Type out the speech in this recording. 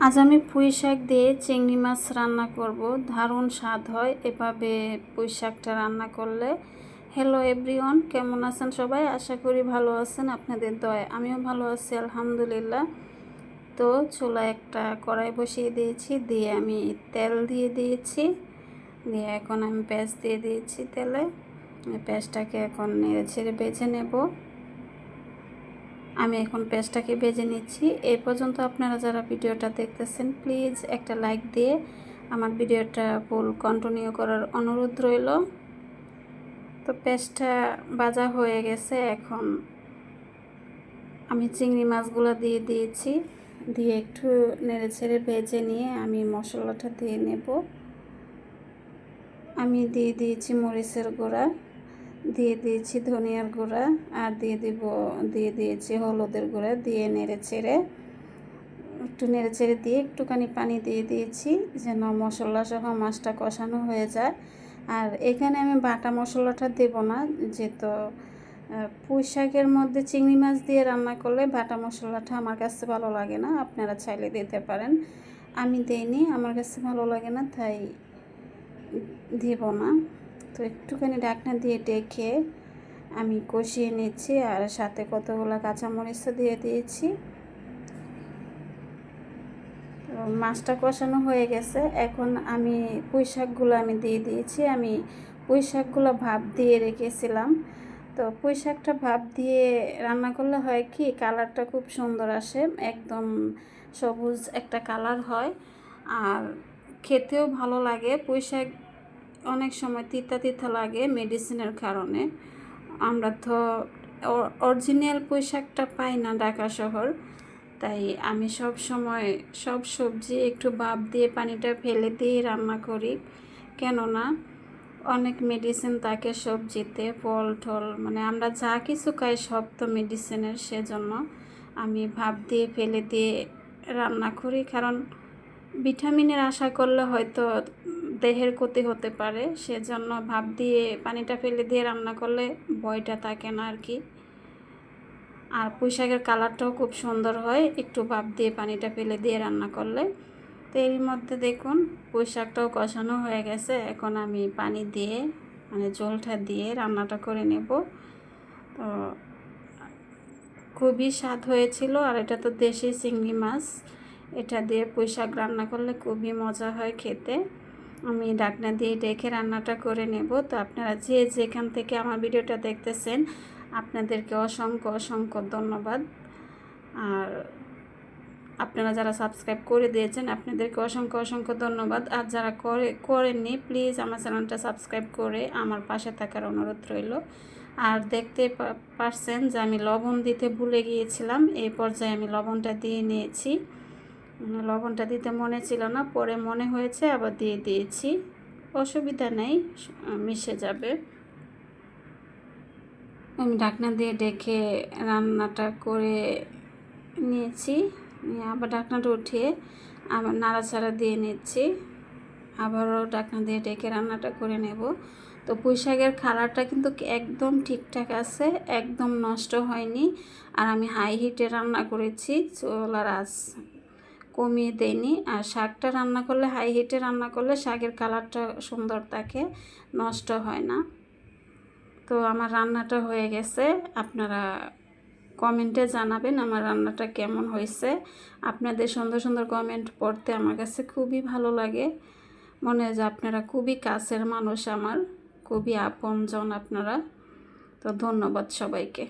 আজ আমি পুঁই শাক দিয়ে চিংড়ি মাছ রান্না করব। দারুণ স্বাদ হয় এভাবে পুঁই শাকটা রান্না করলে। হ্যালো এভরিওয়ান, কেমন আছেন সবাই? আশা করি ভালো আছেন, আপনাদের দয়ায় আমিও ভালো আছি আলহামদুলিল্লাহ। তো চুলায় একটা কড়াই বসিয়ে দিয়েছি, দিয়ে আমি তেল দিয়ে দিয়েছি, দিয়ে এখন আমি পেঁয়াজ দিয়ে দিয়েছি তেলে। পেঁয়াজটাকে এখন নেড়ে ছেড়ে বেজে নেব। আমি এখন পেঁয়াজটাকে ভেজে নিচ্ছি। এই পর্যন্ত আপনারা যারা ভিডিওটা দেখতেছেন প্লিজ একটা লাইক দিয়ে আমার ভিডিওটা ফুল কন্টিনিউ করার অনুরোধ রইল। তো পেঁয়াজটা ভাজা হয়ে গেছে, এখন আমি চিংড়ি মাছগুলো দিয়ে দিয়েছি, দিয়ে একটু নেড়ে ছেড়ে ভেজে নিয়ে আমি মশলাটা দিয়ে নেব। আমি দিয়ে দিয়েছি মরিচের গুঁড়া, দিয়ে দিয়েছি ধনিয়ার গুঁড়া, আর দিয়ে দিয়েছি হলুদের গুঁড়া, দিয়ে নেড়ে ছেড়ে দিয়ে একটুখানি পানি দিয়ে দিয়েছি যেন মশলা সহ মাছটা কষানো হয়ে যায়। আর এখানে আমি বাটা মশলাটা দেব না, যেহেতু পুঁই শাকের মধ্যে চিংড়ি মাছ দিয়ে রান্না করলে বাটা মশলাটা আমার কাছে ভালো লাগে না। আপনারা চাইলে দিতে পারেন, আমি দেইনি, আমার কাছে ভালো লাগে না তাই দেব না। তো একটুখানি ঢাকনা দিয়ে ডেকে আমি কষিয়ে নিচ্ছি, আর সাথে কতগুলো কাঁচামরিচও দিয়ে দিয়েছি। মাছটা কষানো হয়ে গেছে, এখন আমি পুঁই শাকগুলো আমি দিয়ে দিয়েছি। আমি পুঁই শাকগুলো ভাপ দিয়ে রেখেছিলাম। তো পুঁই শাকটা ভাপ দিয়ে রান্না করলে হয় কি, কালারটা খুব সুন্দর আসে, একদম সবুজ একটা কালার হয়, আর খেতেও ভালো লাগে। পুঁই শাক অনেক সময় তিতা তিতা লাগে মেডিসিনের কারণে। আমরা তো অরিজিনাল পুঁই শাকটা পাই না ঢাকা শহর, তাই আমি সব সময় সব সবজি একটু ভাপ দিয়ে পানিটা ফেলে দিয়ে রান্না করি। কেননা অনেক মেডিসিন থাকে সবজিতে, ফল টল, মানে আমরা যা কিছু খাই সব তো মেডিসিনের, সেজন্য আমি ভাপ দিয়ে ফেলে দিয়ে রান্না করি। কারণ ভিটামিনের আশা করলে হয়তো দেহের ক্ষতি হতে পারে, সেজন্য ভাপ দিয়ে পানিটা ফেলে দিয়ে রান্না করলে ভয়টা থাকে না আর কি। আর পুঁই শাকের কালারটাও খুব সুন্দর হয় একটু ভাপ দিয়ে পানিটা ফেলে দিয়ে রান্না করলে। তো এর মধ্যে দেখুন পুঁই শাকটাও কষানো হয়ে গেছে, এখন আমি পানি দিয়ে মানে ঝোলটা দিয়ে রান্নাটা করে নেব। তো খুবই স্বাদ হয়েছিল, আর এটা তো দেশি চিংড়ি মাছ, এটা দিয়ে পুঁই শাক রান্না করলে খুবই মজা হয় খেতে। আমি ঢাকনা দিয়ে ডেকে রান্নাটা করে নেব। তো আপনারা যে যেখান থেকে আমার ভিডিওটা দেখতেছেন আপনাদেরকে অসংখ্য অসংখ্য ধন্যবাদ। আর আপনারা যারা সাবস্ক্রাইব করে দিয়েছেন আপনাদেরকে অসংখ্য অসংখ্য ধন্যবাদ। আর যারা করেননি প্লিজ আমার চ্যানেলটা সাবস্ক্রাইব করে আমার পাশে থাকার অনুরোধ রইল। আর দেখতে পারছেন যে আমি লবণ দিতে ভুলে গিয়েছিলাম, এই পর্যায়ে আমি লবণটা দিয়ে নিয়েছি। লবণটা দিতে মনে ছিল না, পরে মনে হয়েছে আবার দিয়ে দিয়েছি, অসুবিধা নেই, মিশে যাবে। আমি ঢাকনা দিয়ে ডেকে রান্নাটা করে নিয়েছি, আবার ঢাকনাটা উঠিয়ে আবার নাড়াচাড়া দিয়ে নিচ্ছি, আবারও ঢাকনা দিয়ে ডেকে রান্নাটা করে নেব। তো পুঁই শাকের কালারটা কিন্তু একদম ঠিকঠাক আছে, একদম নষ্ট হয়নি। আর আমি হাই হিটে রান্না করেছি, চুলার আঁচ কমিয়ে দেয়নি। আর শাকটা রান্না করলে হাই হিটে রান্না করলে শাকের কালারটা সুন্দর থাকে, নষ্ট হয় না। তো আমার রান্নাটা হয়ে গেছে, আপনারা কমেন্টে জানাবেন আমার রান্নাটা কেমন হয়েছে। আপনাদের সুন্দর সুন্দর কমেন্ট পড়তে আমার কাছে খুবই ভালো লাগে, মনে হয় যে আপনারা খুবই কাছের মানুষ, আমার খুবই আপনজন আপনারা। তো ধন্যবাদ সবাইকে।